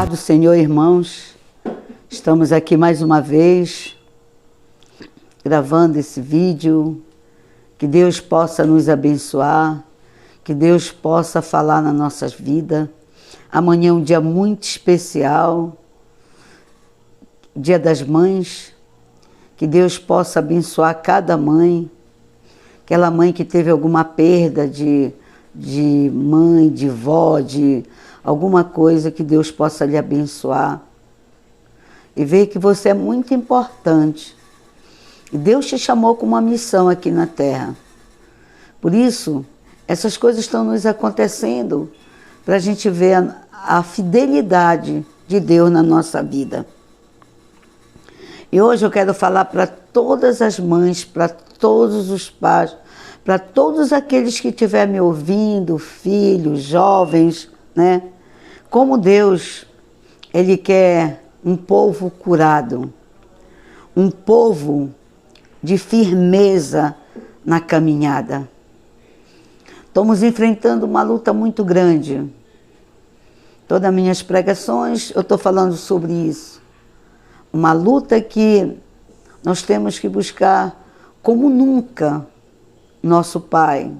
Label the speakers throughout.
Speaker 1: paz do Senhor, irmãos. Estamos aqui mais uma vez, gravando esse vídeo. Que Deus possa nos abençoar, que Deus possa falar na nossas vidas. Amanhã é um dia muito especial, Dia das Mães. Que Deus possa abençoar cada mãe, aquela mãe que teve alguma perda de mãe, de vó, de alguma coisa, que Deus possa lhe abençoar. E ver que você é muito importante. E Deus te chamou com uma missão aqui na Terra. Por isso, essas coisas estão nos acontecendo para a gente ver a fidelidade de Deus na nossa vida. E hoje eu quero falar para todas as mães, para todos os pais, para todos aqueles que estiverem me ouvindo, filhos, jovens, né? Como Deus, Ele quer um povo curado, um povo de firmeza na caminhada. Estamos enfrentando uma luta muito grande. Todas as minhas pregações eu estou falando sobre isso. Uma luta que nós temos que buscar como nunca nosso Pai,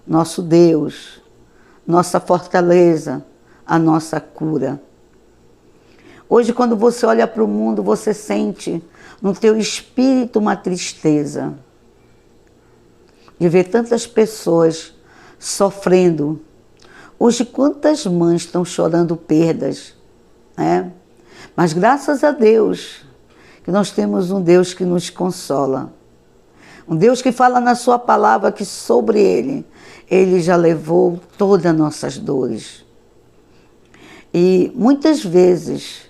Speaker 1: nosso Deus, nossa fortaleza, a nossa cura. Hoje, quando você olha para o mundo, você sente no teu espírito uma tristeza de ver tantas pessoas sofrendo. Hoje, quantas mães estão chorando perdas, né? Mas graças a Deus, que nós temos um Deus que nos consola. Um Deus que fala na sua palavra que sobre Ele já levou todas as nossas dores. E muitas vezes,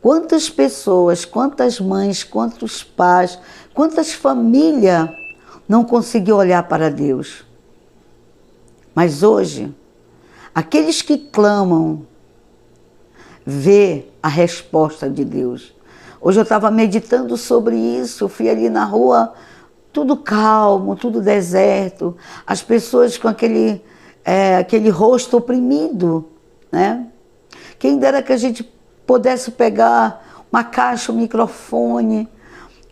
Speaker 1: quantas pessoas, quantas mães, quantos pais, quantas famílias não conseguiu olhar para Deus. Mas hoje, aqueles que clamam, vê a resposta de Deus. Hoje eu estava meditando sobre isso, eu fui ali na rua, tudo calmo, tudo deserto, as pessoas com aquele rosto oprimido, né? Quem dera que a gente pudesse pegar uma caixa, um microfone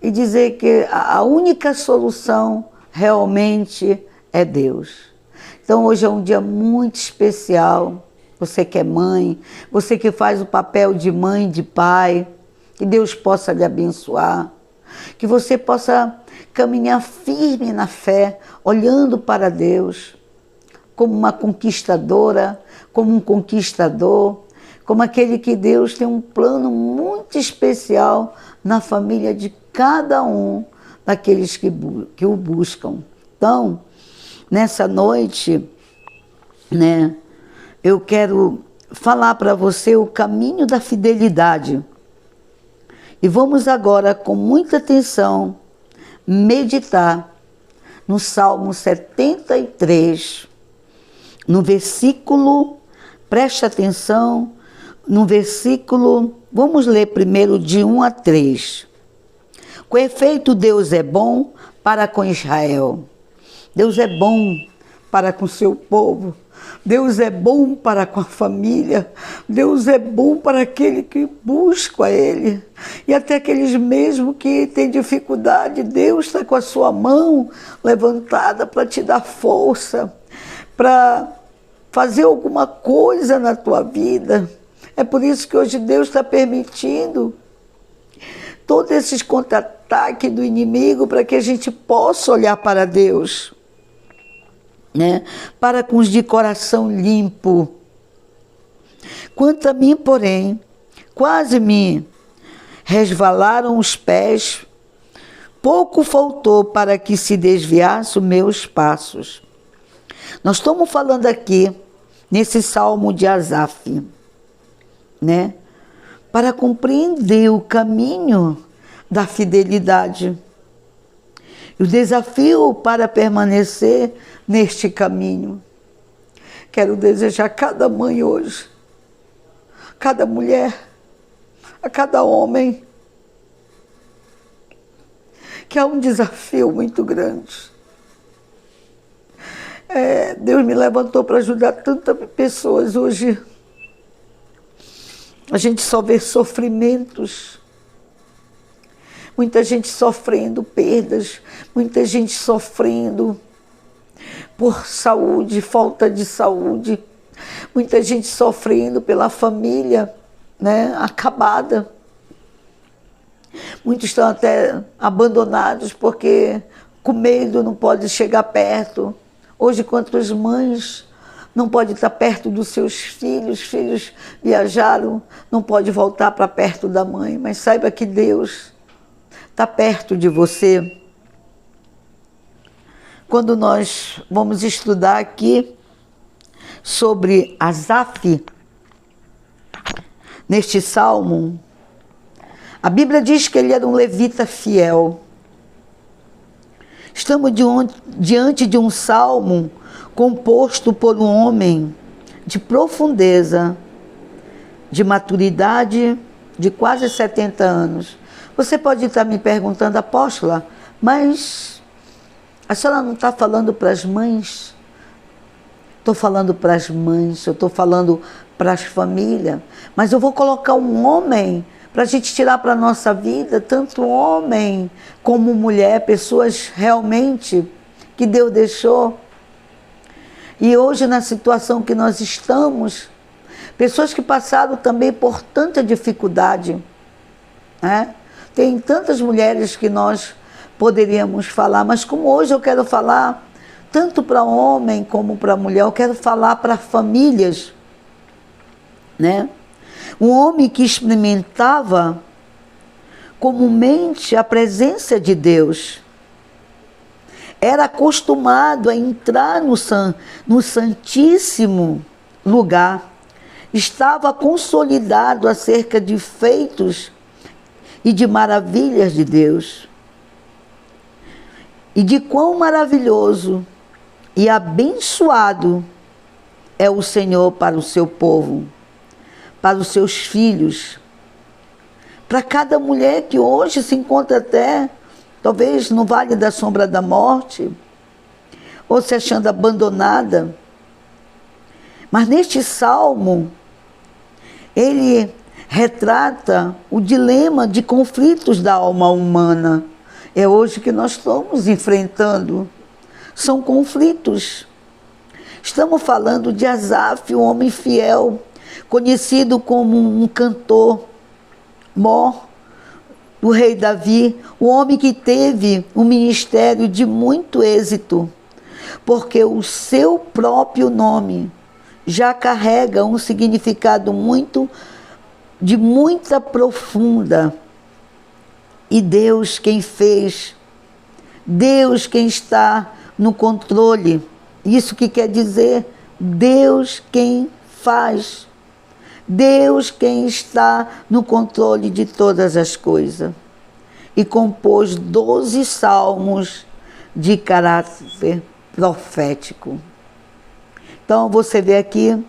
Speaker 1: e dizer que a única solução realmente é Deus. Então hoje é um dia muito especial. Você que é mãe, você que faz o papel de mãe, de pai, que Deus possa lhe abençoar, que você possa caminhar firme na fé, olhando para Deus, como uma conquistadora, como um conquistador, como aquele que Deus tem um plano muito especial na família de cada um daqueles que o buscam. Então, nessa noite, né, eu quero falar para você o caminho da fidelidade. E vamos agora, com muita atenção, meditar no Salmo 73, no versículo, preste atenção, no versículo, vamos ler primeiro de 1 a 3. Com efeito, Deus é bom para com Israel. Deus é bom para com seu povo. Deus é bom para com a família. Deus é bom para aquele que busca a Ele. E até aqueles mesmo que têm dificuldade, Deus está com a sua mão levantada para te dar força, para fazer alguma coisa na tua vida. É por isso que hoje Deus está permitindo todos esses contra-ataques do inimigo para que a gente possa olhar para Deus, né? Para com os de coração limpo. Quanto a mim, porém, quase me resvalaram os pés, pouco faltou para que se desviasse os meus passos. Nós estamos falando aqui, nesse Salmo de Asaf, né? Para compreender o caminho da fidelidade. E o desafio para permanecer neste caminho. Quero desejar a cada mãe hoje, a cada mulher, a cada homem, que há um desafio muito grande. Deus me levantou para ajudar tantas pessoas hoje a gente só vê sofrimentos. Muita gente sofrendo perdas, muita gente sofrendo por saúde, falta de saúde, muita gente sofrendo pela família, né, acabada. Muitos estão até abandonados porque com medo não pode chegar perto. Hoje, quantas mães não podem estar perto dos seus filhos, os filhos viajaram, não pode voltar para perto da mãe, mas saiba que Deus está perto de você. Quando nós vamos estudar aqui sobre Asaf, neste salmo, a Bíblia diz que ele era um levita fiel. Estamos diante de um salmo composto por um homem de profundeza, de maturidade, de quase 70 anos. Você pode estar me perguntando, apóstola, mas a senhora não está falando para as mães? Estou falando para as mães, eu estou falando para as famílias, mas eu vou colocar um homem para a gente tirar para a nossa vida, tanto homem como mulher, pessoas realmente que Deus deixou. E hoje, na situação que nós estamos, pessoas que passaram também por tanta dificuldade, né? Tem tantas mulheres que nós poderíamos falar, mas como hoje eu quero falar tanto para homem como para mulher, eu quero falar para famílias, né? Um homem que experimentava comumente a presença de Deus, era acostumado a entrar no santíssimo lugar, estava consolidado acerca de feitos e de maravilhas de Deus, e de quão maravilhoso e abençoado é o Senhor para o seu povo, para os seus filhos, para cada mulher que hoje se encontra até, talvez no vale da sombra da morte, ou se achando abandonada. Mas neste salmo, ele retrata o dilema de conflitos da alma humana. É hoje que nós estamos enfrentando. São conflitos. Estamos falando de Asaf, um homem fiel, conhecido como um cantor mor do rei Davi, um homem que teve um ministério de muito êxito, porque o seu próprio nome já carrega um significado de muita profunda. E Deus quem fez, Deus quem está no controle. Isso que quer dizer Deus quem faz, Deus quem está no controle de todas as coisas. E compôs 12 salmos de caráter profético. Então você vê aqui,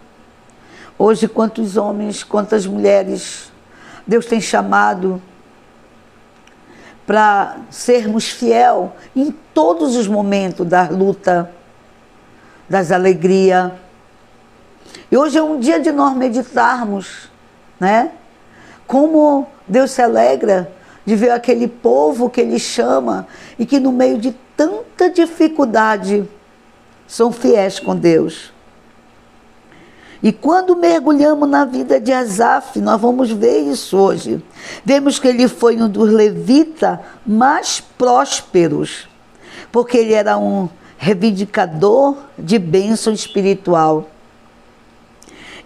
Speaker 1: hoje quantos homens, quantas mulheres Deus tem chamado para sermos fiel em todos os momentos da luta, das alegrias. E hoje é um dia de nós meditarmos, né? Como Deus se alegra de ver aquele povo que Ele chama e que no meio de tanta dificuldade são fiéis com Deus. E quando mergulhamos na vida de Asaf, nós vamos ver isso hoje. Vemos que ele foi um dos levitas mais prósperos, porque ele era um reivindicador de bênção espiritual.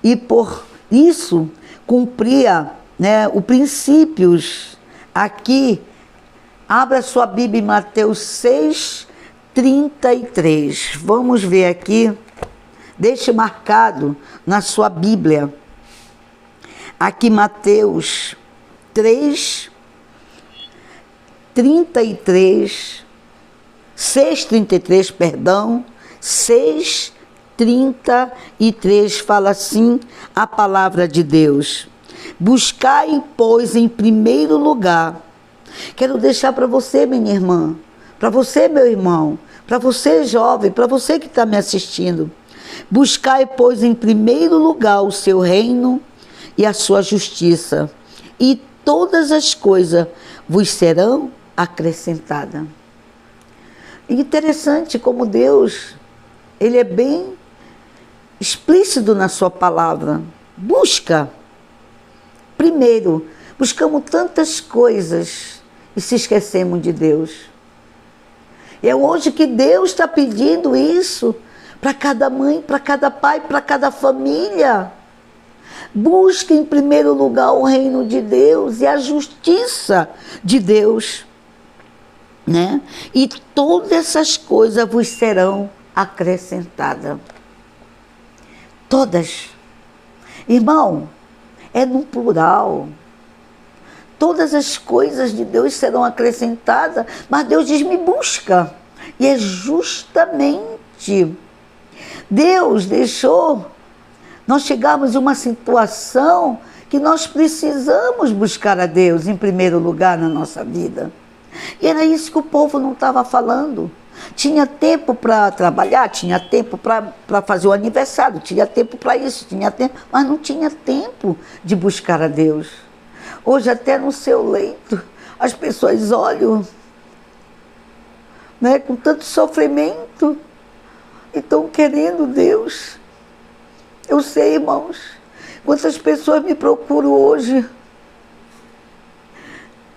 Speaker 1: E por isso cumpria, né, os princípios. Aqui, abra sua Bíblia em Mateus 6:33. Vamos ver aqui. Deixe marcado na sua Bíblia. Aqui Mateus 6:33, 6:33 fala assim a palavra de Deus: buscai, pois, em primeiro lugar. Quero deixar para você, minha irmã, para você, meu irmão, para você, jovem, para você que está me assistindo. Buscai, pois, em primeiro lugar o seu reino e a sua justiça, e todas as coisas vos serão acrescentadas. Interessante como Deus, Ele é bem explícito na sua palavra. Busca. Primeiro, buscamos tantas coisas e se esquecemos de Deus. É hoje que Deus está pedindo isso para cada mãe, para cada pai, para cada família. Busque em primeiro lugar o reino de Deus e a justiça de Deus, né? E todas essas coisas vos serão acrescentadas. Todas. Irmão, é no plural. Todas as coisas de Deus serão acrescentadas, mas Deus diz: me busca. E é justamente Deus deixou nós chegarmos em uma situação que nós precisamos buscar a Deus em primeiro lugar na nossa vida. E era isso que o povo não estava falando. Tinha tempo para trabalhar, tinha tempo para fazer o aniversário, tinha tempo para isso, tinha tempo, mas não tinha tempo de buscar a Deus. Hoje até no seu leito as pessoas olham, né, com tanto sofrimento e estão querendo Deus. Eu sei, irmãos, quantas pessoas me procuram hoje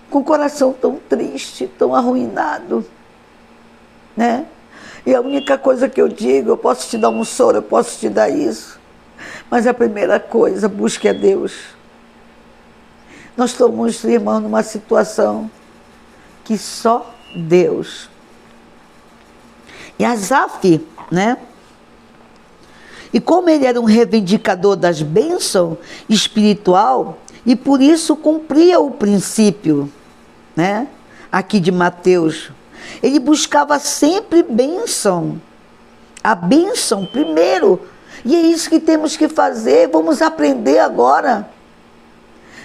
Speaker 1: com o coração tão triste, tão arruinado, né? E a única coisa que eu digo: eu posso te dar um soro, eu posso te dar isso, mas a primeira coisa, busque a Deus. Nós estamos, irmão, numa situação que só Deus. E Asaf, né? E como ele era um reivindicador das bênçãos espiritual, e por isso cumpria o princípio, né, aqui de Mateus, ele buscava sempre bênção, a bênção primeiro, e é isso que temos que fazer. Vamos aprender agora,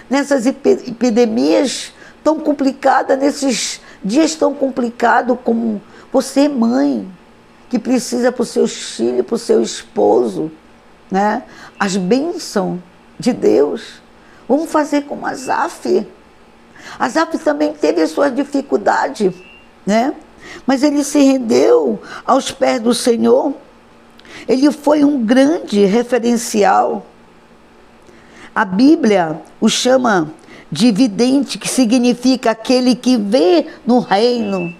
Speaker 1: nessas epidemias tão complicadas, nesses dias tão complicados, como você, mãe, que precisa para os seus filhos, para o seu esposo, né, as bênçãos de Deus. Vamos fazer como Asaf. Asaf também teve as suas dificuldades, né? Mas ele se rendeu aos pés do Senhor. Ele foi um grande referencial. A Bíblia o chama de vidente, que significa aquele que vê no reino.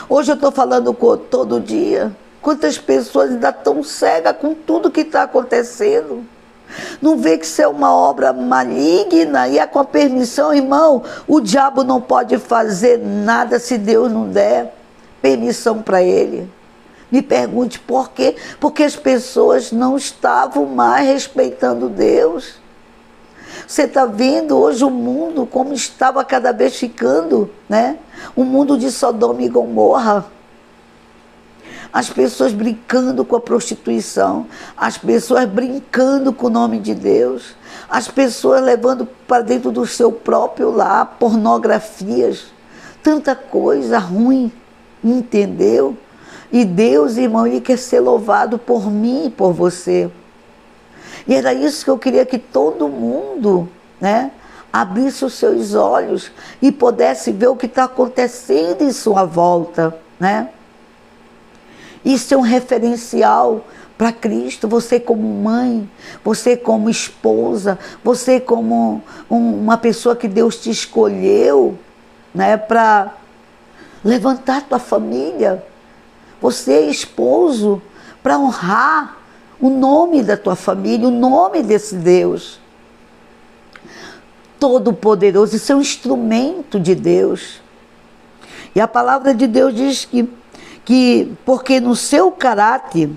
Speaker 1: Hoje eu estou falando todo dia. Quantas pessoas ainda estão cegas com tudo que está acontecendo. Não vê que isso é uma obra maligna, e é com a permissão, irmão. O diabo não pode fazer nada se Deus não der permissão para ele. Me pergunte por quê? Porque as pessoas não estavam mais respeitando Deus. Você está vendo hoje o mundo como estava cada vez ficando, né? Um mundo de Sodoma e Gomorra. As pessoas brincando com a prostituição, as pessoas brincando com o nome de Deus, as pessoas levando para dentro do seu próprio lar pornografias, tanta coisa ruim, entendeu? E Deus, irmão, Ele quer ser louvado por mim e por você. E era isso que eu queria que todo mundo, né, abrisse os seus olhos e pudesse ver o que está acontecendo em sua volta, né? Isso é um referencial para Cristo. Você como mãe, você como esposa, você como uma pessoa que Deus te escolheu, né, para levantar tua família. Você, esposo, para honrar o nome da tua família, o nome desse Deus Todo-Poderoso. Isso é um instrumento de Deus. E a palavra de Deus diz que porque no seu caráter,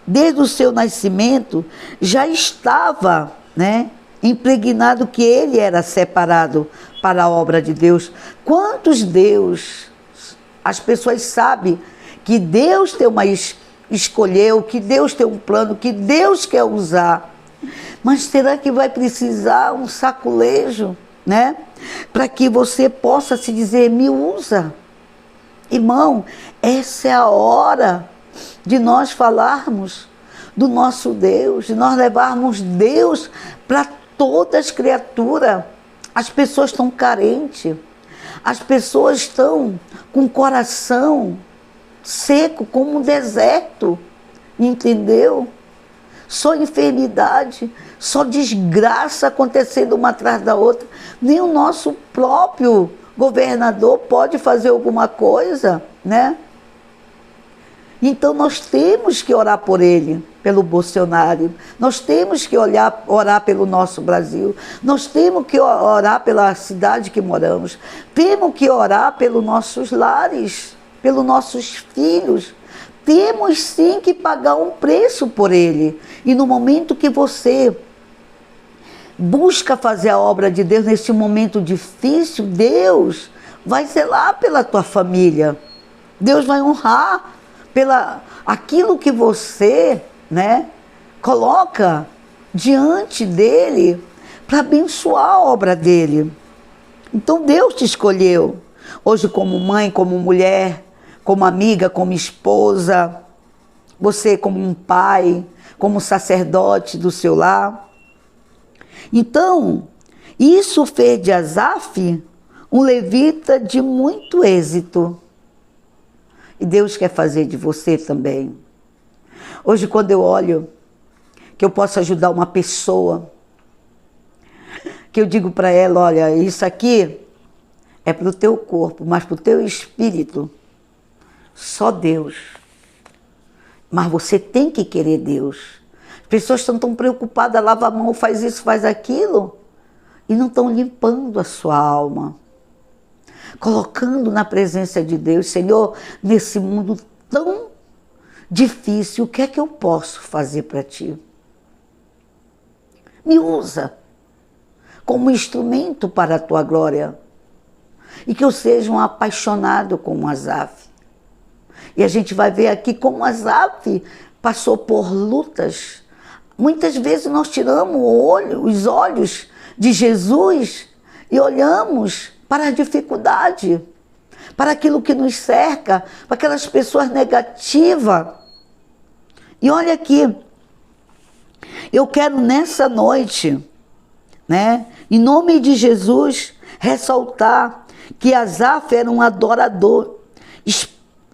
Speaker 1: desde o seu nascimento, já estava, né, impregnado que ele era separado para a obra de Deus. Quantos Deus, as pessoas sabem que Deus tem escolheu, que Deus tem um plano, que Deus quer usar. Mas será que vai precisar um saculejo, né, para que você possa se dizer: me usa? Irmão, essa é a hora de nós falarmos do nosso Deus, de nós levarmos Deus para todas as criaturas. As pessoas estão carentes, as pessoas estão com o coração seco como um deserto, entendeu? Só enfermidade, só desgraça acontecendo uma atrás da outra. Nem o nosso próprio governador pode fazer alguma coisa, né? Então nós temos que orar por ele, pelo Bolsonaro. Nós temos que orar pelo nosso Brasil. Nós temos que orar pela cidade que moramos. Temos que orar pelos nossos lares, pelos nossos filhos. Temos sim que pagar um preço por ele. E no momento que você busca fazer a obra de Deus, nesse momento difícil, Deus vai zelar pela tua família. Deus vai honrar aquilo que você, né, coloca diante dele para abençoar a obra dele. Então Deus te escolheu hoje como mãe, como mulher, como amiga, como esposa, você como um pai, como sacerdote do seu lar. Então, isso fez de Asaf um levita de muito êxito. E Deus quer fazer de você também. Hoje, quando eu olho que eu posso ajudar uma pessoa, que eu digo para ela, olha, isso aqui é para o teu corpo, mas para o teu espírito, só Deus. Mas você tem que querer Deus. As pessoas estão tão preocupadas, lava a mão, faz isso, faz aquilo, e não estão limpando a sua alma. Colocando na presença de Deus, Senhor, nesse mundo tão difícil, o que é que eu posso fazer para Ti? Me usa como instrumento para a Tua glória. E que eu seja um apaixonado como Asaf. E a gente vai ver aqui como Asaf passou por lutas. Muitas vezes nós tiramos os olhos de Jesus e olhamos para a dificuldade, para aquilo que nos cerca, para aquelas pessoas negativas. E olha aqui, eu quero nessa noite, né, em nome de Jesus, ressaltar que Asaf era um adorador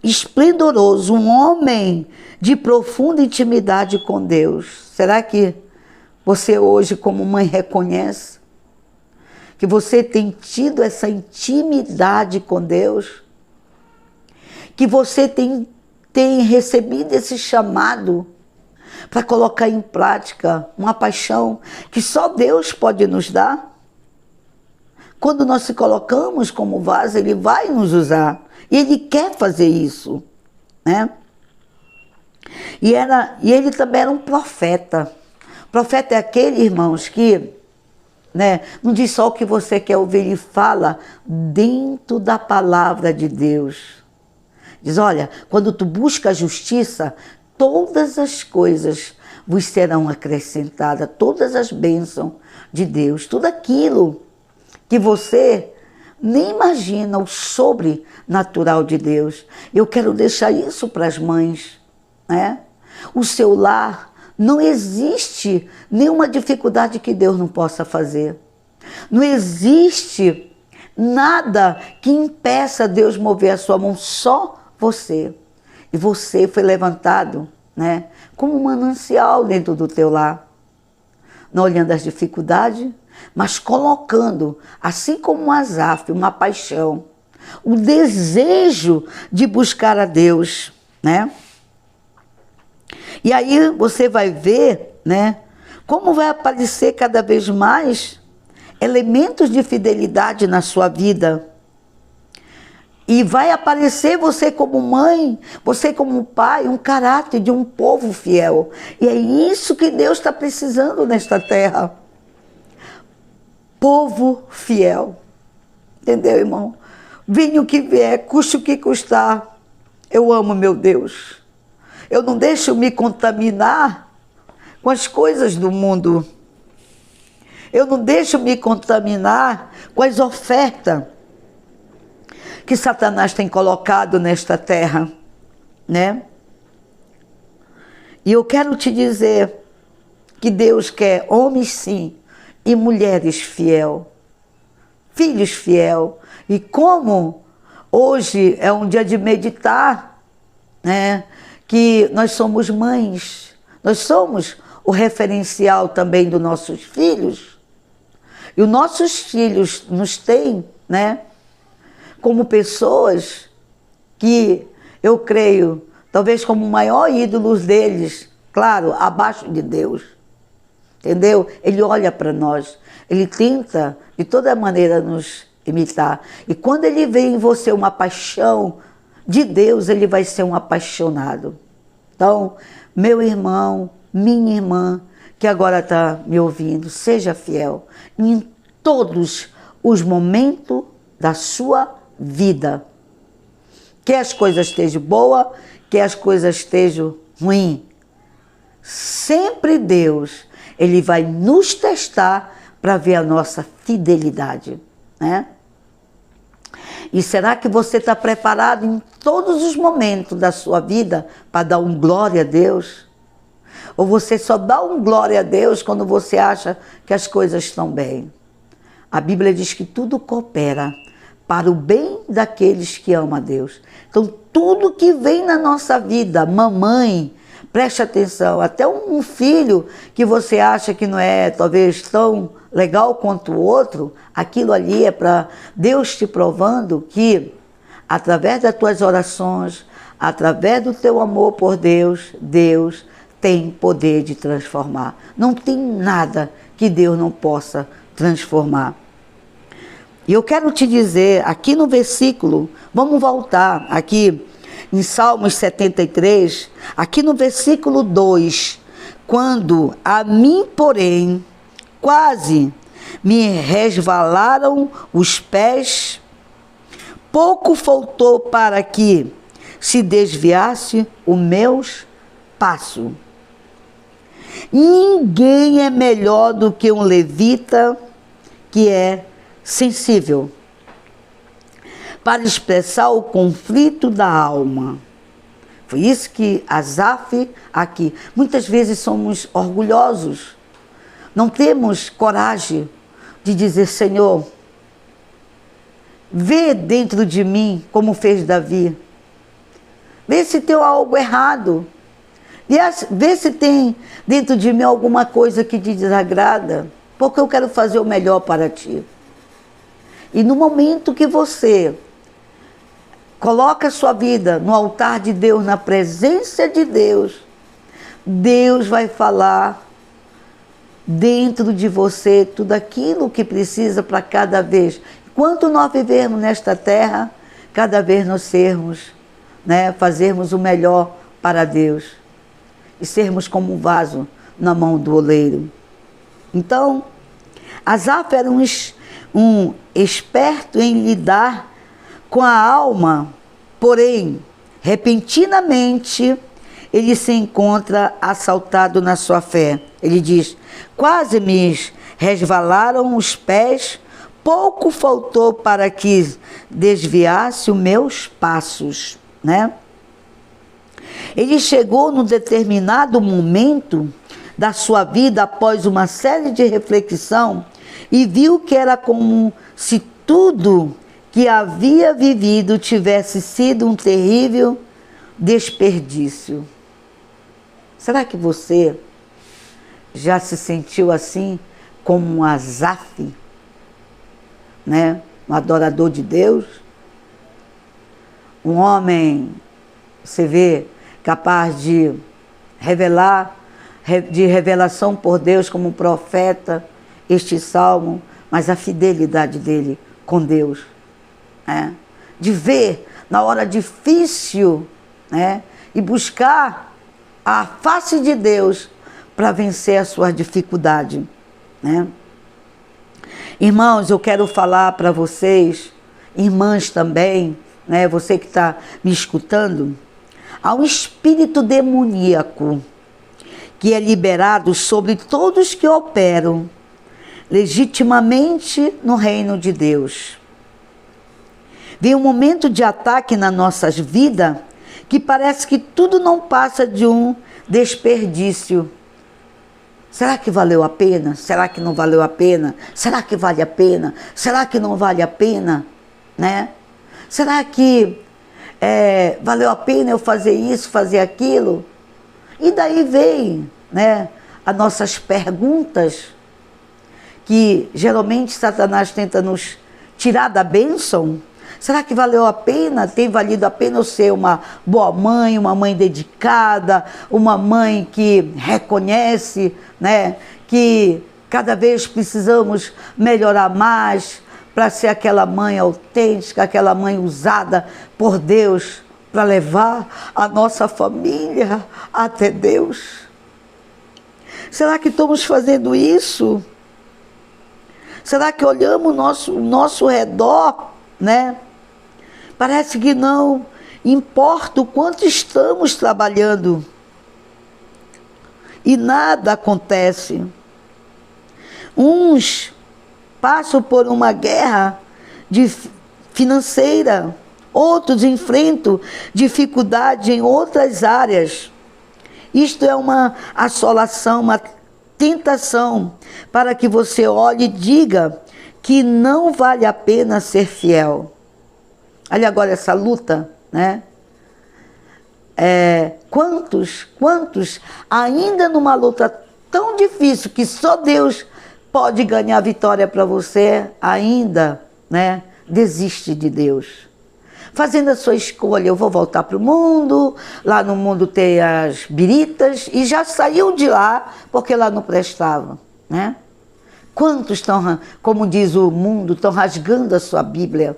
Speaker 1: esplendoroso, um homem de profunda intimidade com Deus. Será que você hoje, como mãe, reconhece que você tem tido essa intimidade com Deus? Que você tem recebido esse chamado para colocar em prática uma paixão que só Deus pode nos dar? Quando nós se colocamos como vaso, Ele vai nos usar. E Ele quer fazer isso, né? E ele também era um profeta. Profeta é aquele, irmãos, que, né, não diz só o que você quer ouvir, ele fala dentro da palavra de Deus. Diz, olha, quando tu busca a justiça, todas as coisas vos serão acrescentadas, todas as bênçãos de Deus, tudo aquilo que você nem imagina, o sobrenatural de Deus. Eu quero deixar isso para as mães, né? O seu lar, não existe nenhuma dificuldade que Deus não possa fazer. Não existe nada que impeça Deus mover a sua mão, só você. E você foi levantado, né, como um manancial dentro do teu lar. Não olhando as dificuldades, mas colocando, assim como Asaf, uma paixão, o desejo de buscar a Deus, né? E aí você vai ver, né, como vai aparecer cada vez mais elementos de fidelidade na sua vida. E vai aparecer você como mãe, você como pai, um caráter de um povo fiel. E é isso que Deus está precisando nesta terra. Povo fiel. Entendeu, irmão? Venha o que vier, custe o que custar. Eu amo meu Deus. Eu não deixo me contaminar com as coisas do mundo. Eu não deixo me contaminar com as ofertas que Satanás tem colocado nesta terra, né? E eu quero te dizer que Deus quer homens sim, e mulheres fiel, filhos fiel. E como hoje é um dia de meditar, né, que nós somos mães, nós somos o referencial também dos nossos filhos. E os nossos filhos nos têm, né, como pessoas que eu creio, talvez como o maior ídolo deles, claro, abaixo de Deus. Entendeu? Ele olha para nós, ele tenta de toda maneira nos imitar. E quando ele vê em você uma paixão de Deus, ele vai ser um apaixonado. Então, meu irmão, minha irmã, que agora está me ouvindo, seja fiel em todos os momentos da sua vida. Quer as coisas estejam boas, quer as coisas estejam ruins. Sempre Deus, Ele vai nos testar para ver a nossa fidelidade, né? E será que você está preparado em todos os momentos da sua vida para dar um glória a Deus? Ou você só dá um glória a Deus quando você acha que as coisas estão bem? A Bíblia diz que tudo coopera para o bem daqueles que amam a Deus. Então, tudo que vem na nossa vida, mamãe, preste atenção, até um filho que você acha que não é talvez tão legal quanto o outro, aquilo ali é para Deus te provando que, através das tuas orações, através do teu amor por Deus, Deus tem poder de transformar. Não tem nada que Deus não possa transformar. E eu quero te dizer, aqui no versículo, vamos voltar aqui em Salmos 73, aqui no versículo 2, quando a mim, porém, quase me resvalaram os pés, pouco faltou para que se desviasse os meus passos. Ninguém é melhor do que um levita que é sensível para expressar o conflito da alma. Foi isso que Asaf aqui. Muitas vezes somos orgulhosos, não temos coragem de dizer: Senhor, vê dentro de mim como fez Davi, vê se tem algo errado, vê se tem dentro de mim alguma coisa que te desagrada, porque eu quero fazer o melhor para ti. E no momento que você coloca a sua vida no altar de Deus, na presença de Deus, Deus vai falar dentro de você tudo aquilo que precisa para cada vez. Enquanto nós vivermos nesta terra, cada vez nós sermos, né, fazermos o melhor para Deus e sermos como um vaso na mão do oleiro. Então, Asaf era um esperto em lidar com a alma, porém, repentinamente, ele se encontra assaltado na sua fé. Ele diz: quase me resvalaram os pés, pouco faltou para que desviasse os meus passos, né? Ele chegou num determinado momento da sua vida, após uma série de reflexão, e viu que era como se tudo que havia vivido tivesse sido um terrível desperdício. Será que você já se sentiu assim, como um Asaf, né? Um adorador de Deus? Um homem, você vê, capaz de revelação por Deus como profeta, este salmo, mas a fidelidade dele com Deus, né? De ver na hora difícil, né, e buscar a face de Deus para vencer a sua dificuldade, né? Irmãos, eu quero falar para vocês, irmãs também, né, você que está me escutando, há um espírito demoníaco que é liberado sobre todos que operam legitimamente no reino de Deus. Vem um momento de ataque nas nossas vidas que parece que tudo não passa de um desperdício. Será que valeu a pena? Será que não valeu a pena? Será que vale a pena? Será que não vale a pena? Né? Será que valeu a pena eu fazer isso, fazer aquilo? E daí vem, né, as nossas perguntas, que geralmente Satanás tenta nos tirar da bênção. Será que valeu a pena? Tem valido a pena eu ser uma boa mãe, uma mãe dedicada, uma mãe que reconhece, né, que cada vez precisamos melhorar mais para ser aquela mãe autêntica, aquela mãe usada por Deus para levar a nossa família até Deus? Será que estamos fazendo isso? Será que olhamos o nosso redor, né? Parece que não importa o quanto estamos trabalhando e nada acontece. Uns passam por uma guerra financeira, outros enfrentam dificuldade em outras áreas. Isto é uma assolação, uma tentação para que você olhe e diga que não vale a pena ser fiel. Olha agora essa luta, né? Quantos ainda numa luta tão difícil que só Deus pode ganhar a vitória para você, ainda, né, desiste de Deus. Fazendo a sua escolha, eu vou voltar para o mundo, lá no mundo tem as biritas, e já saiu de lá porque lá não prestava, né? Quantos estão, como diz o mundo, estão rasgando a sua Bíblia?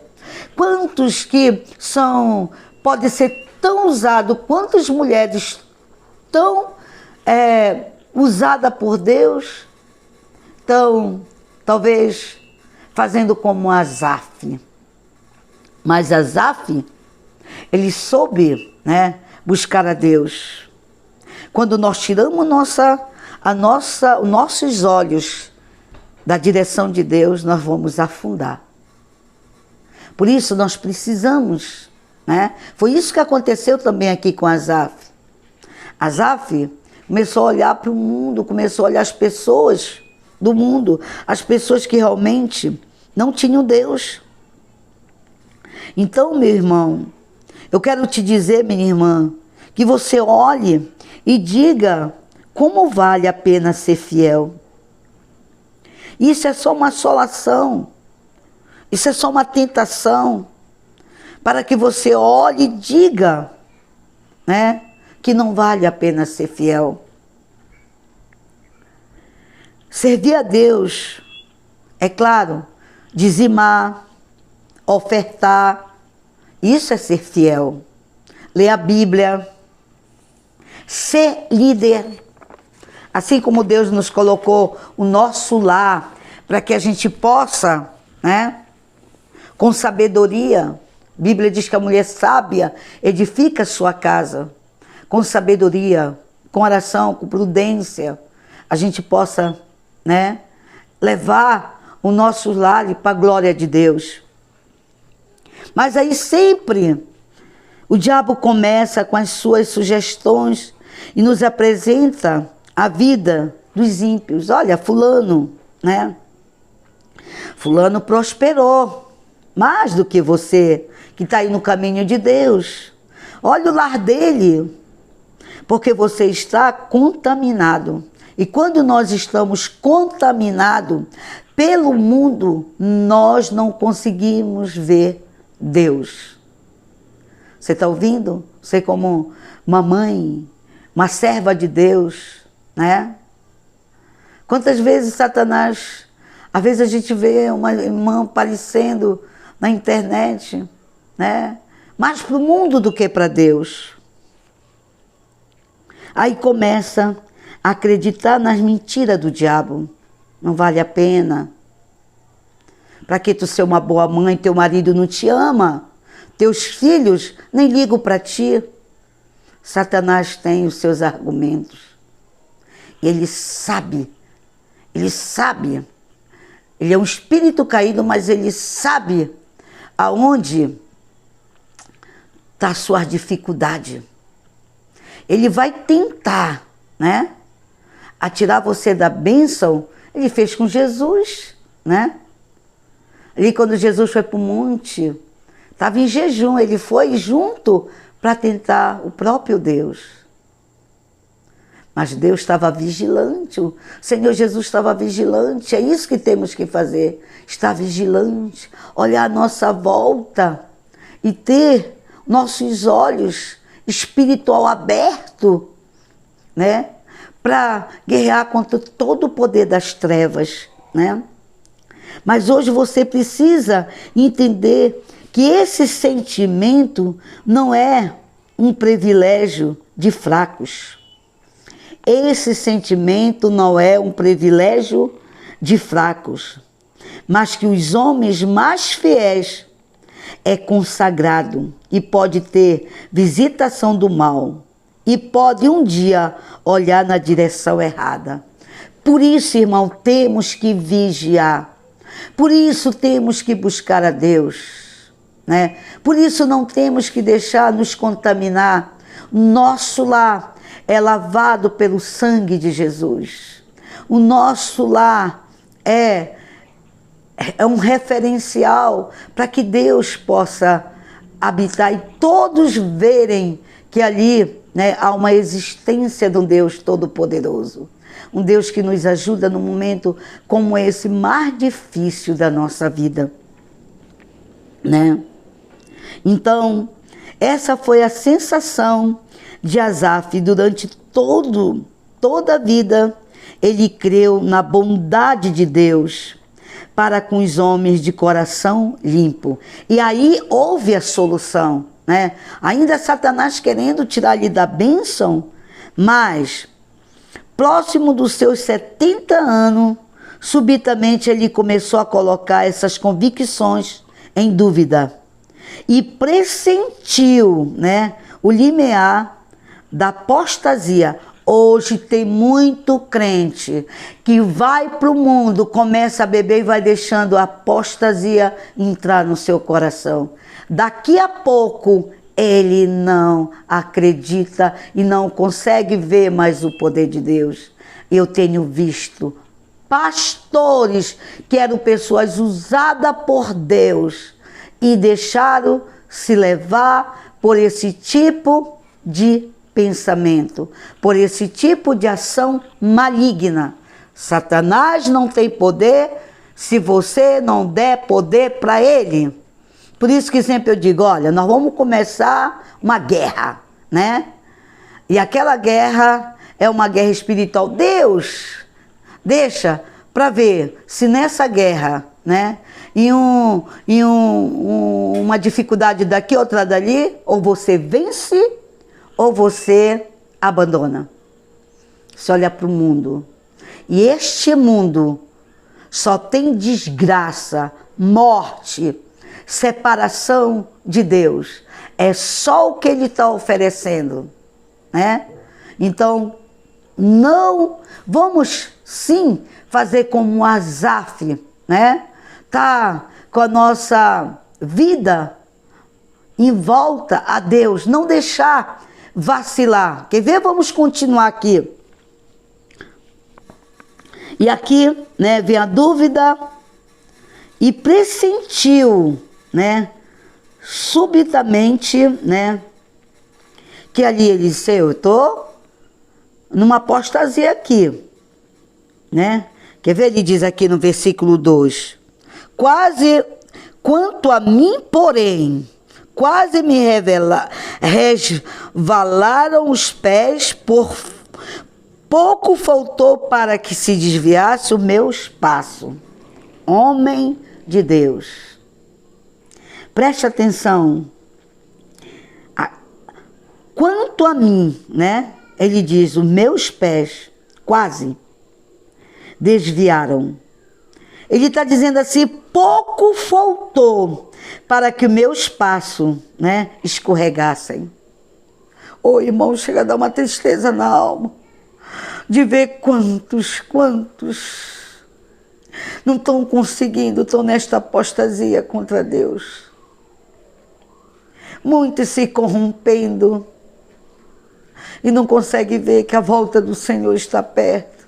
Speaker 1: Quantos que pode ser tão usado, quantas mulheres tão usadas por Deus, estão talvez fazendo como Asaf. Mas Asaf, ele soube, né, buscar a Deus. Quando nós tiramos os nossos olhos da direção de Deus, nós vamos afundar. Por isso nós precisamos, né? Foi isso que aconteceu também aqui com Asaf. Asaf começou a olhar para o mundo, começou a olhar as pessoas do mundo, as pessoas que realmente não tinham Deus. Então, meu irmão, eu quero te dizer, minha irmã, que você olhe e diga como vale a pena ser fiel. Isso é só uma assolação, isso é só uma tentação, para que você olhe e diga, né, que não vale a pena ser fiel. Servir a Deus, é claro, dizimar, ofertar, isso é ser fiel. Ler a Bíblia, ser líder. Assim como Deus nos colocou o nosso lar, para que a gente possa, né, com sabedoria, a Bíblia diz que a mulher sábia edifica a sua casa. Com sabedoria, com oração, com prudência, a gente possa, né, levar o nosso lar para a glória de Deus. Mas aí sempre o diabo começa com as suas sugestões e nos apresenta a vida dos ímpios. Olha, fulano, né? Fulano prosperou mais do que você, que está aí no caminho de Deus. Olha o lar dele, porque você está contaminado. E quando nós estamos contaminados pelo mundo, nós não conseguimos ver Deus. Você está ouvindo? Você como uma mãe, uma serva de Deus, né? Quantas vezes Satanás, às vezes a gente vê uma irmã aparecendo na internet, né? Mais para o mundo do que para Deus. Aí começa a acreditar nas mentiras do diabo. Não vale a pena. Para que tu ser uma boa mãe, teu marido não te ama? Teus filhos nem ligam para ti? Satanás tem os seus argumentos. Ele sabe. Ele é um espírito caído, mas ele sabe aonde está a sua dificuldade. Ele vai tentar, né, a tirar você da bênção, ele fez com Jesus, né? Ali quando Jesus foi para o monte, estava em jejum, ele foi junto para tentar o próprio Deus. Mas Deus estava vigilante, o Senhor Jesus estava vigilante, é isso que temos que fazer, estar vigilante, olhar a nossa volta e ter nossos olhos espiritual aberto, né? Para guerrear contra todo o poder das trevas, né? Mas hoje você precisa entender que esse sentimento não é um privilégio de fracos. Esse sentimento não é um privilégio de fracos, mas que os homens mais fiéis é consagrado e pode ter visitação do mal e pode um dia olhar na direção errada. Por isso, irmão, temos que vigiar. Por isso temos que buscar a Deus, né? Por isso não temos que deixar nos contaminar. Nosso lar é lavado pelo sangue de Jesus. O nosso lar é um referencial para que Deus possa habitar e todos verem que ali, né, há uma existência de um Deus todo-poderoso. Um Deus que nos ajuda num momento como esse mais difícil da nossa vida, né? Então, essa foi a sensação de Asaf durante toda a vida. Ele creu na bondade de Deus para com os homens de coração limpo. E aí houve a solução, né? Ainda Satanás querendo tirar-lhe da bênção, mas próximo dos seus 70 anos, subitamente ele começou a colocar essas convicções em dúvida e pressentiu, né, o limiar da apostasia. Hoje tem muito crente que vai para o mundo, começa a beber e vai deixando a apostasia entrar no seu coração. Daqui a pouco ele não acredita e não consegue ver mais o poder de Deus. Eu tenho visto pastores que eram pessoas usadas por Deus e deixaram se levar por esse tipo de pensamento, por esse tipo de ação maligna. Satanás não tem poder se você não der poder para ele. Por isso que sempre eu digo, olha, nós vamos começar uma guerra, né? E aquela guerra é uma guerra espiritual. Deus deixa para ver se nessa guerra, né, uma dificuldade daqui, outra dali, ou você vence ou você abandona. Você olha para o mundo. E este mundo só tem desgraça, morte, separação de Deus. É só o que ele está oferecendo, né? Então, não vamos sim fazer como Asaf, né? Tá com a nossa vida em volta a Deus, não deixar vacilar. Quer ver? Vamos continuar aqui. E aqui, né, vem a dúvida e pressentiu, né, subitamente, né, que ali ele disse, eu estou numa apostasia aqui, né? Quer ver? Ele diz aqui no versículo 2, quase, quanto a mim, porém, quase me resvalaram os pés, por pouco faltou para que se desviasse o meu espaço. Homem de Deus. Preste atenção. Quanto a mim, né? Ele diz, os meus pés quase desviaram. Ele está dizendo assim, pouco faltou para que o meu espaço, né, escorregassem. Ô, irmão, chega a dar uma tristeza na alma de ver quantos não estão conseguindo, estão nesta apostasia contra Deus. Muitos se corrompendo e não conseguem ver que a volta do Senhor está perto.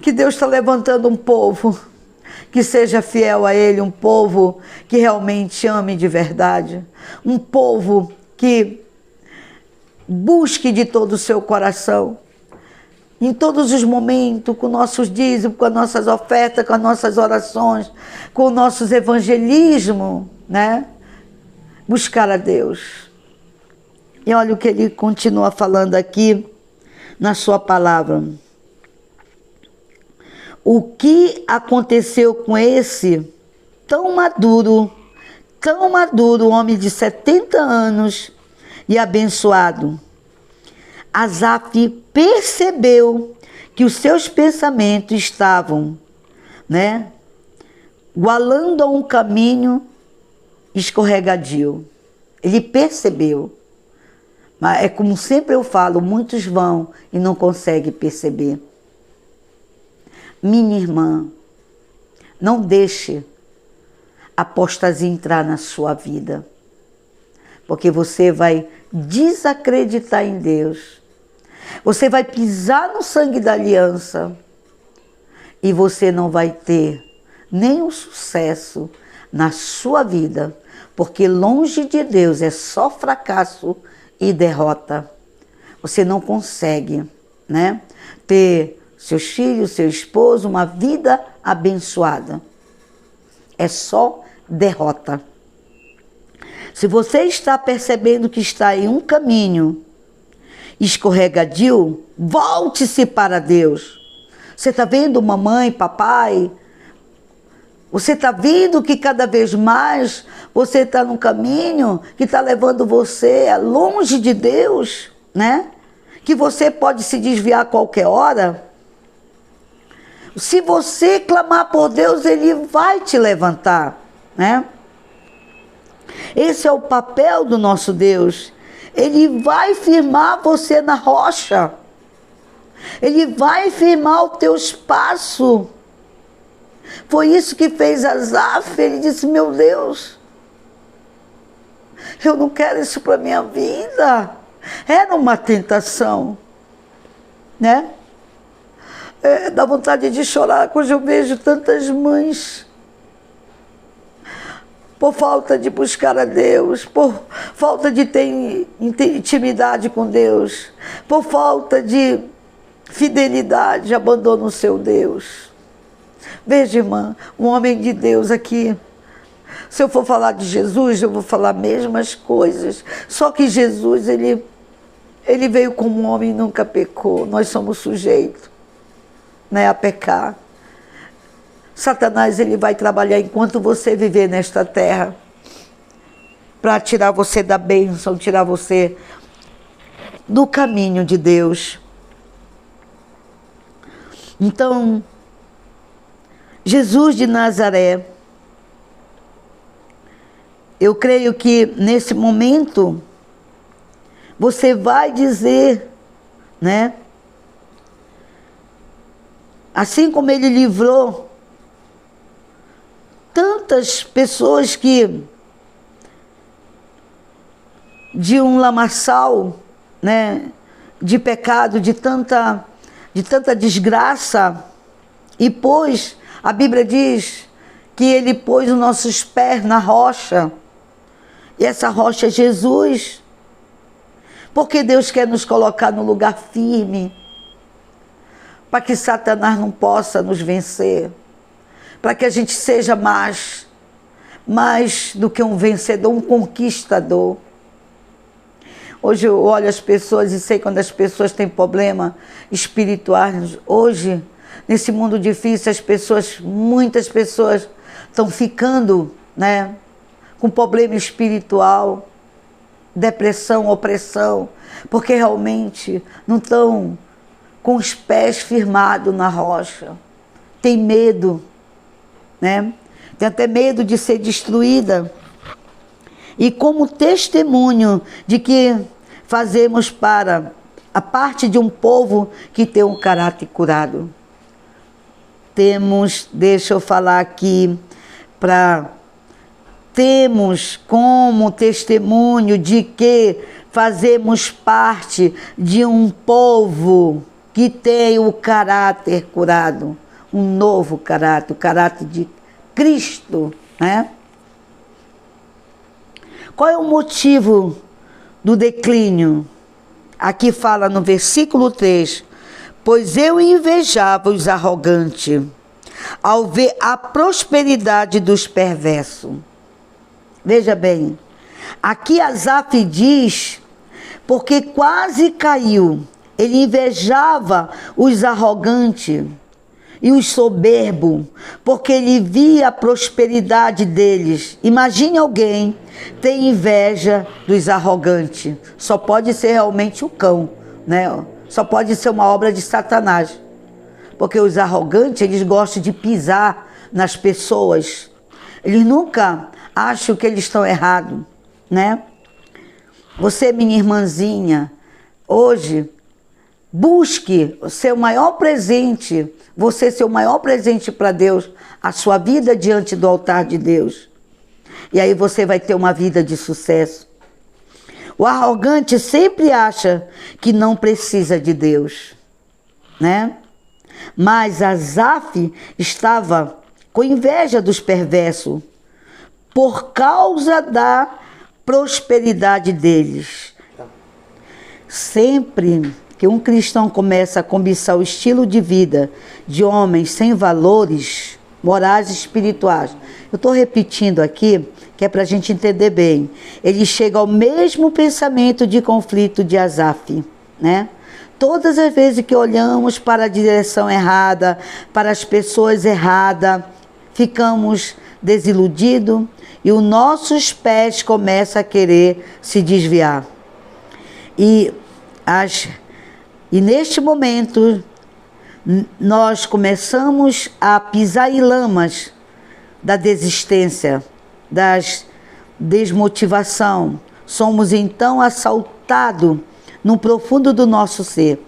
Speaker 1: que Deus está levantando um povo que seja fiel a Ele, um povo que realmente ame de verdade, um povo que busque de todo o seu coração, em todos os momentos, com nossos dízimos, com as nossas ofertas, com as nossas orações, com os nossos evangelismos, né? Buscar a Deus. E olha o que ele continua falando aqui na sua palavra. O que aconteceu com esse tão maduro homem de 70 anos e abençoado? Asaf percebeu que os seus pensamentos estavam, né, igualando a um caminho escorregadio. Ele percebeu. Mas é como sempre eu falo, muitos vão e não conseguem perceber. Minha irmã, não deixe a apostasia entrar na sua vida, porque você vai desacreditar em Deus. Você vai pisar no sangue da aliança e você não vai ter nenhum sucesso na sua vida, porque longe de Deus é só fracasso e derrota. Você não consegue, né, ter seus filhos, seu esposo, uma vida abençoada. É só derrota. Se você está percebendo que está em um caminho escorregadio, volte-se para Deus. Você está vendo, mamãe, papai? Você está vendo que cada vez mais você está num caminho que está levando você longe de Deus, né? Que você pode se desviar a qualquer hora. Se você clamar por Deus, Ele vai te levantar, né? Esse é o papel do nosso Deus. Ele vai firmar você na rocha. Ele vai firmar o teu espaço. Foi isso que fez Asaf. Ele disse, meu Deus, eu não quero isso para a minha vida. Era uma tentação, né? Dá vontade de chorar quando eu vejo tantas mães, por falta de buscar a Deus, por falta de ter intimidade com Deus, por falta de fidelidade, abandona o seu Deus. Veja, irmã, um homem de Deus aqui, se eu for falar de Jesus, eu vou falar as mesmas coisas, só que Jesus, ele veio como um homem e nunca pecou. Nós somos sujeitos, né, a pecar. Satanás, ele vai trabalhar enquanto você viver nesta terra para tirar você da bênção, tirar você do caminho de Deus. Então, Jesus de Nazaré, eu creio que nesse momento você vai dizer, né? Assim como ele livrou tantas pessoas que de um lamaçal, né, de pecado, de tanta desgraça, e pôs, a Bíblia diz que ele pôs os nossos pés na rocha, e essa rocha é Jesus, porque Deus quer nos colocar no lugar firme, para que Satanás não possa nos vencer, para que a gente seja mais do que um vencedor, um conquistador. Hoje eu olho as pessoas e sei quando as pessoas têm problema espirituais. Hoje, nesse mundo difícil, muitas pessoas estão ficando, né, com problema espiritual, depressão, opressão, porque realmente não estão com os pés firmados na rocha. Tem medo, né? Tem até medo de ser destruída. E como testemunho de que fazemos para a parte de um povo que tem um caráter curado. Deixa eu falar aqui, temos como testemunho de que fazemos parte de um povo que tem o caráter curado, um novo caráter, o caráter de Cristo, né? Qual é o motivo do declínio? Aqui fala no versículo 3, pois eu invejava os arrogantes, ao ver a prosperidade dos perversos. Veja bem, aqui Asaf diz, porque quase caiu, ele invejava os arrogantes e os soberbos, porque ele via a prosperidade deles. Imagine alguém ter inveja dos arrogantes. Só pode ser realmente o cão, né? Só pode ser uma obra de Satanás. Porque os arrogantes, eles gostam de pisar nas pessoas. Eles nunca acham que eles estão errados, né? Você, minha irmãzinha, hoje, busque o seu maior presente, você ser o maior presente para Deus, a sua vida diante do altar de Deus. E aí você vai ter uma vida de sucesso. O arrogante sempre acha que não precisa de Deus, né? Mas Asaf estava com inveja dos perversos por causa da prosperidade deles. Sempre que um cristão começa a cobiçar o estilo de vida de homens sem valores morais e espirituais, eu estou repetindo aqui, que é para a gente entender bem, ele chega ao mesmo pensamento de conflito de Asaf, né? Todas as vezes que olhamos para a direção errada, para as pessoas erradas, ficamos desiludidos e os nossos pés começam a querer se desviar. E neste momento, nós começamos a pisar em lamas da desistência, da desmotivação. Somos então assaltados no profundo do nosso ser.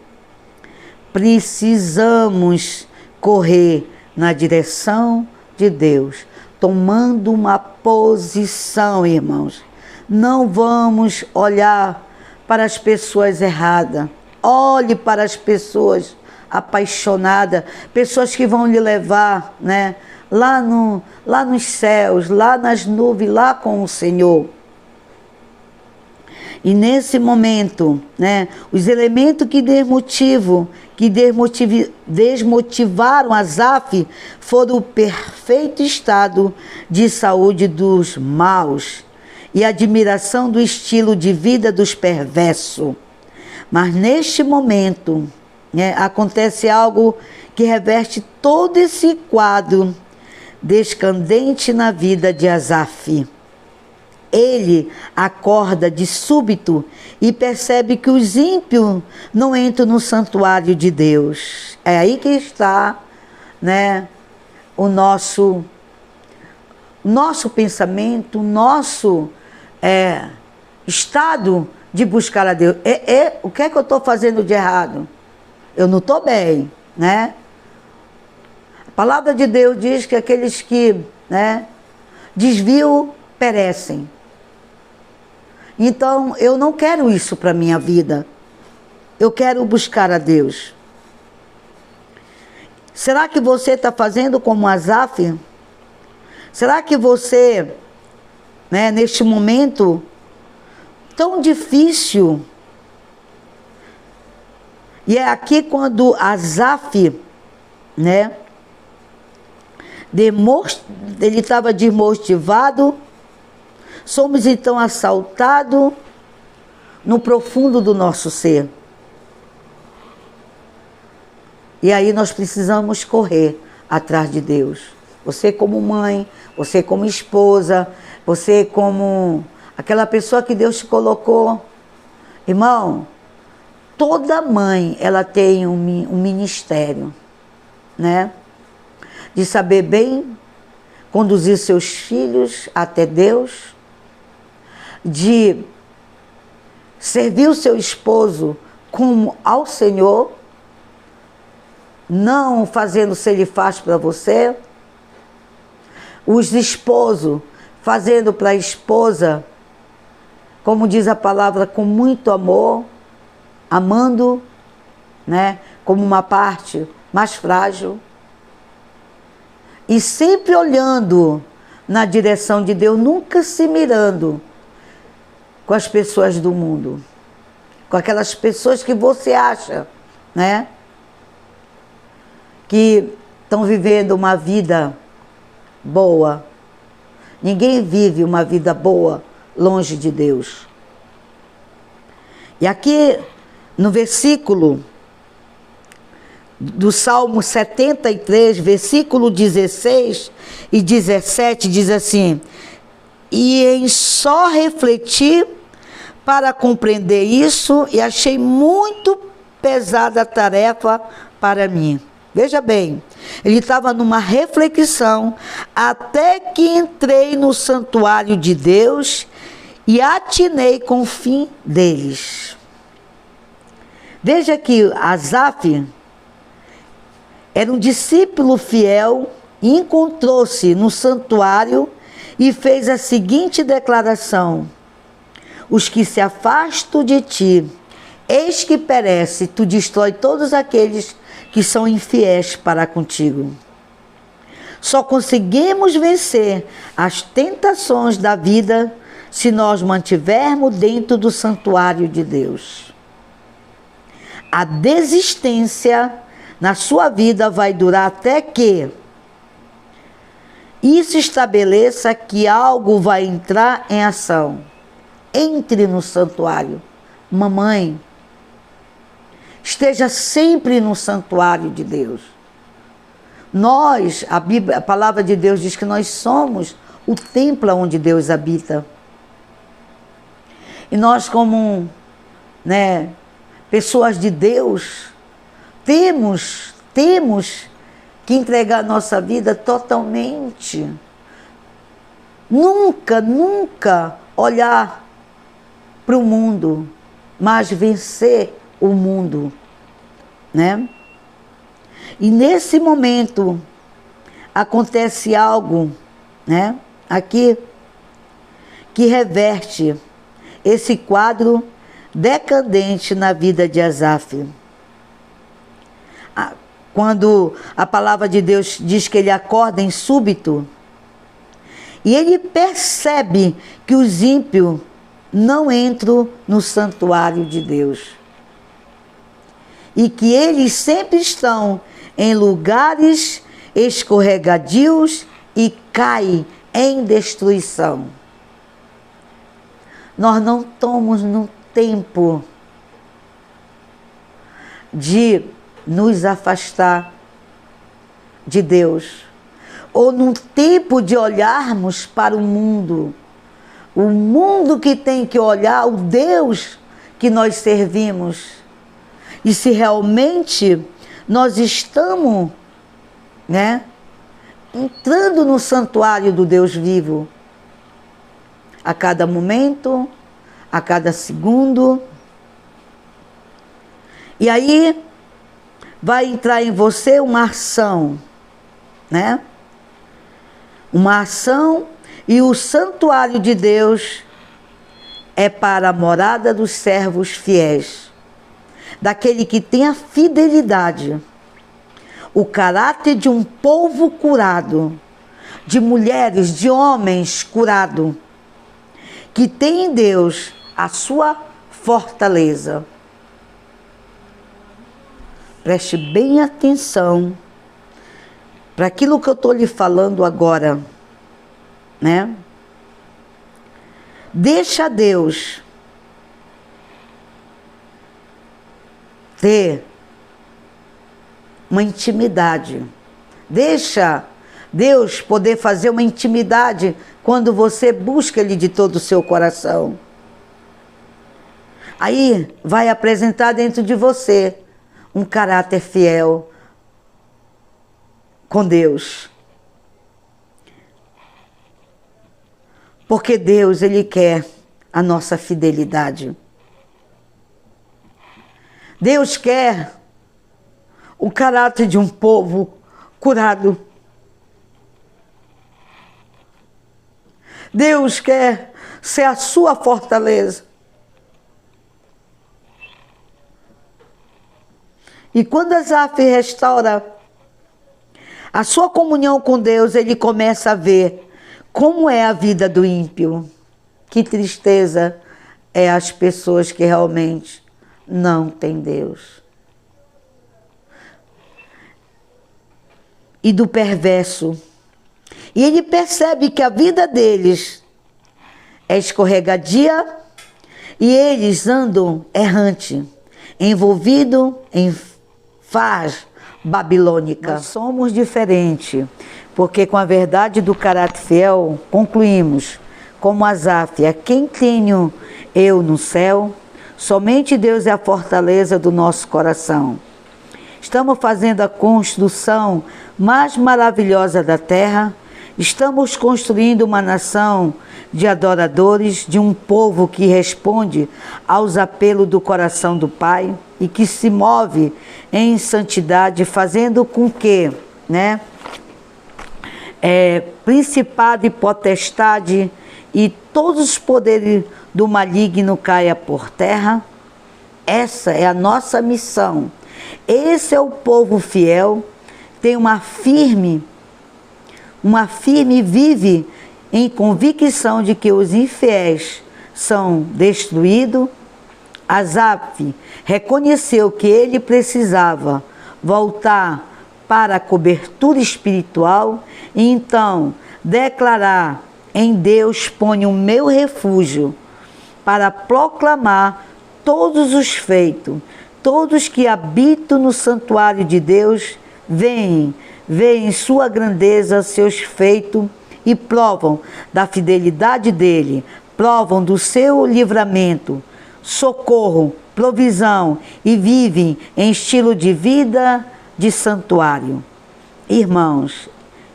Speaker 1: Precisamos correr na direção de Deus, tomando uma posição, irmãos. Não vamos olhar para as pessoas erradas. Olhe para as pessoas apaixonadas, pessoas que vão lhe levar, né, lá nos céus, lá nas nuvens, lá com o Senhor. E nesse momento, né, os elementos que desmotivaram Asaf foram o perfeito estado de saúde dos maus e a admiração do estilo de vida dos perversos. Mas neste momento, né, acontece algo que reverte todo esse quadro descendente na vida de Asaf. Ele acorda de súbito e percebe que os ímpios não entram no santuário de Deus. É aí que está, né, o nosso pensamento, o nosso estado de buscar a Deus. O que é que eu estou fazendo de errado? Eu não estou bem, né? A palavra de Deus diz que aqueles que, né, desviam perecem. Então, eu não quero isso para a minha vida. Eu quero buscar a Deus. Será que você está fazendo como Asaf? Será que você, né, neste momento tão difícil, e é aqui quando Asaf, né, ele estava desmotivado, somos então assaltados no profundo do nosso ser. E aí nós precisamos correr atrás de Deus. Você como mãe, você como esposa, você como aquela pessoa que Deus te colocou. Irmão, toda mãe, ela tem um ministério, né? De saber bem conduzir seus filhos até Deus, de servir o seu esposo como ao Senhor, não fazendo se ele faz para você. Os esposos fazendo para a esposa, como diz a palavra, com muito amor, amando, né, como uma parte mais frágil. E sempre olhando na direção de Deus, nunca se mirando com as pessoas do mundo, com aquelas pessoas que você acha, né, que estão vivendo uma vida boa. Ninguém vive uma vida boa longe de Deus. E aqui no versículo do Salmo 73, versículo 16 e 17, diz assim: e em só refletir para compreender isso, e achei muito pesada a tarefa para mim. Veja bem, ele estava numa reflexão até que entrei no santuário de Deus e atinei com o fim deles. Veja que Asaf era um discípulo fiel e encontrou-se no santuário e fez a seguinte declaração: os que se afastam de ti, eis que perece, tu destrói todos aqueles que são infiéis para contigo. Só conseguimos vencer as tentações da vida se nós mantivermos dentro do santuário de Deus. A desistência na sua vida vai durar até que isso estabeleça que algo vai entrar em ação. Entre no santuário. Mamãe, esteja sempre no santuário de Deus. Nós, a palavra de Deus diz que nós somos o templo onde Deus habita. E nós, como pessoas de Deus, temos que entregar nossa vida totalmente. Nunca olhar para o mundo, mas vencer o mundo, né? E nesse momento acontece algo, né, aqui, que reverte esse quadro decadente na vida de Asaf. Quando a palavra de Deus diz que ele acorda em súbito, e ele percebe que os ímpios não entram no santuário de Deus. E que eles sempre estão em lugares escorregadios e caem em destruição. Nós não estamos no tempo de nos afastar de Deus, ou no tempo de olharmos para o mundo que tem que olhar o Deus que nós servimos. E se realmente nós estamos, entrando no santuário do Deus vivo, a cada momento, a cada segundo. E aí vai entrar em você uma ação, uma ação, e o santuário de Deus é para a morada dos servos fiéis, daquele que tem a fidelidade, o caráter de um povo curado, de mulheres, de homens curados, que tem em Deus a sua fortaleza. Preste bem atenção para aquilo que eu estou lhe falando agora, Deixa Deus ter uma intimidade. Deixa Deus poder fazer uma intimidade quando você busca Ele de todo o seu coração. Aí vai apresentar dentro de você um caráter fiel com Deus. Porque Deus, Ele quer a nossa fidelidade. Deus quer o caráter de um povo curado. Deus quer ser a sua fortaleza. E quando Asaf restaura a sua comunhão com Deus, ele começa a ver como é a vida do ímpio. Que tristeza é as pessoas que realmente não têm Deus. E do perverso. E ele percebe que a vida deles é escorregadia e eles andam errante, envolvido em farras babilônica. Nós somos diferentes, porque com a verdade do caráter fiel, concluímos, como Asaf, a quem tenho eu no céu, somente Deus é a fortaleza do nosso coração. Estamos fazendo a construção mais maravilhosa da terra, estamos construindo uma nação de adoradores, de um povo que responde aos apelos do coração do Pai e que se move em santidade, fazendo com que, principado e potestade e todos os poderes do maligno caia por terra. Essa é a nossa missão. Esse é o povo fiel, tem uma firme vive em convicção de que os infiéis são destruídos. Asaf reconheceu que ele precisava voltar para a cobertura espiritual e então declarar: em Deus ponho o meu refúgio, para proclamar todos os feitos. Todos que habitam no santuário de Deus veem sua grandeza, seus feitos e provam da fidelidade dele, provam do seu livramento, socorro, provisão e vivem em estilo de vida de santuário. Irmãos,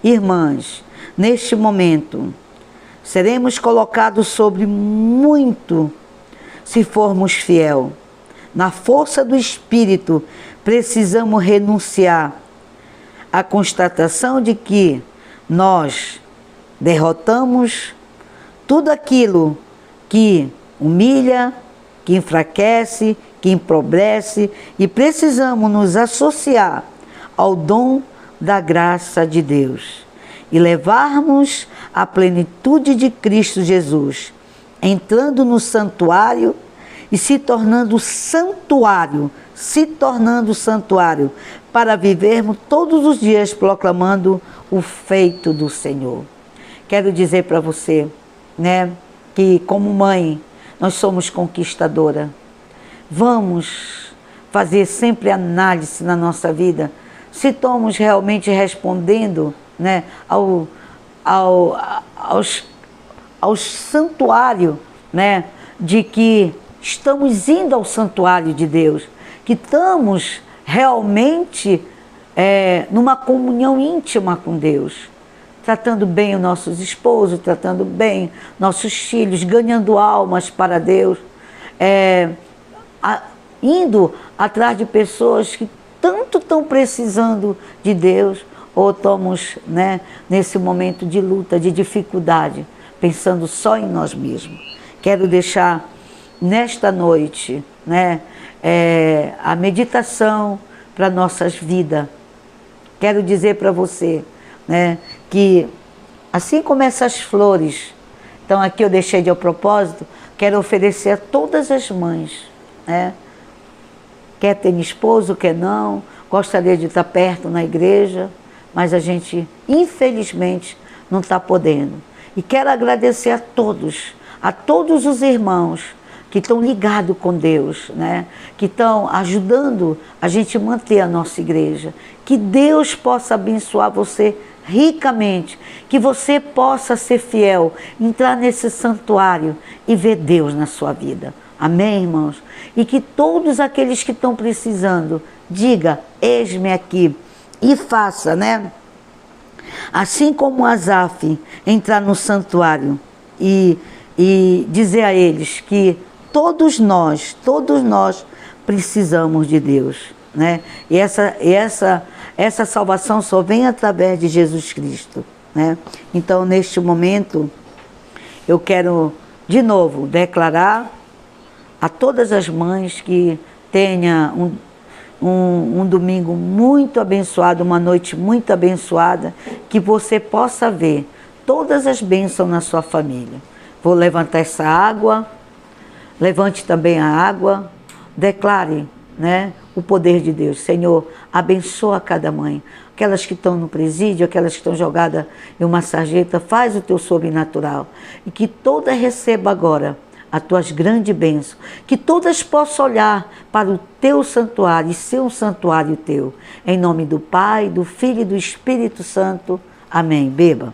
Speaker 1: irmãs, neste momento seremos colocados sobre muito se formos fiel. Na força do Espírito, precisamos renunciar à constatação de que nós derrotamos tudo aquilo que humilha, que enfraquece, que empobrece, e precisamos nos associar ao dom da graça de Deus e levarmos a plenitude de Cristo Jesus, entrando no santuário e se tornando santuário, para vivermos todos os dias proclamando o feito do Senhor. Quero dizer para você, que como mãe, nós somos conquistadora. Vamos fazer sempre análise na nossa vida, se estamos realmente respondendo, aos santuários, de que estamos indo ao santuário de Deus, que estamos realmente numa comunhão íntima com Deus, tratando bem os nossos esposos, tratando bem nossos filhos, ganhando almas para Deus, indo atrás de pessoas que tanto estão precisando de Deus, ou estamos nesse momento de luta, de dificuldade, pensando só em nós mesmos. Quero deixar nesta noite a meditação para nossas vidas. Quero dizer para você que assim como essas flores, então aqui eu deixei de propósito, quero oferecer a todas as mães, quer ter esposo, quer não, gostaria de estar perto na igreja, mas a gente infelizmente não está podendo. E quero agradecer a todos os irmãos que estão ligados com Deus, que estão ajudando a gente manter a nossa igreja. Que Deus possa abençoar você ricamente, que você possa ser fiel, entrar nesse santuário e ver Deus na sua vida. Amém, irmãos? E que todos aqueles que estão precisando, diga: eis-me aqui, e faça, assim como Asaf, entrar no santuário e dizer a eles que todos nós precisamos de Deus, E essa salvação só vem através de Jesus Cristo, Então, neste momento, eu quero de novo declarar a todas as mães que tenha um domingo muito abençoado, uma noite muito abençoada, que você possa ver todas as bênçãos na sua família. Vou levantar essa água, levante também a água, declare, né, o poder de Deus. Senhor, abençoa cada mãe, aquelas que estão no presídio, aquelas que estão jogadas em uma sarjeta, faz o teu sobrenatural, e que todas recebam agora as tuas grandes bênçãos, que todas possam olhar para o teu santuário e ser um santuário teu. Em nome do Pai, do Filho e do Espírito Santo. Amém. Beba.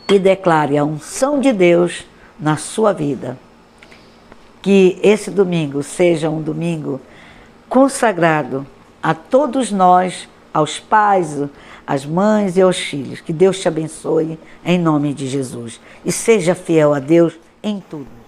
Speaker 1: E declare a unção de Deus na sua vida. Que esse domingo seja um domingo consagrado a todos nós, aos pais, às mães e aos filhos. Que Deus te abençoe em nome de Jesus. E seja fiel a Deus em tudo.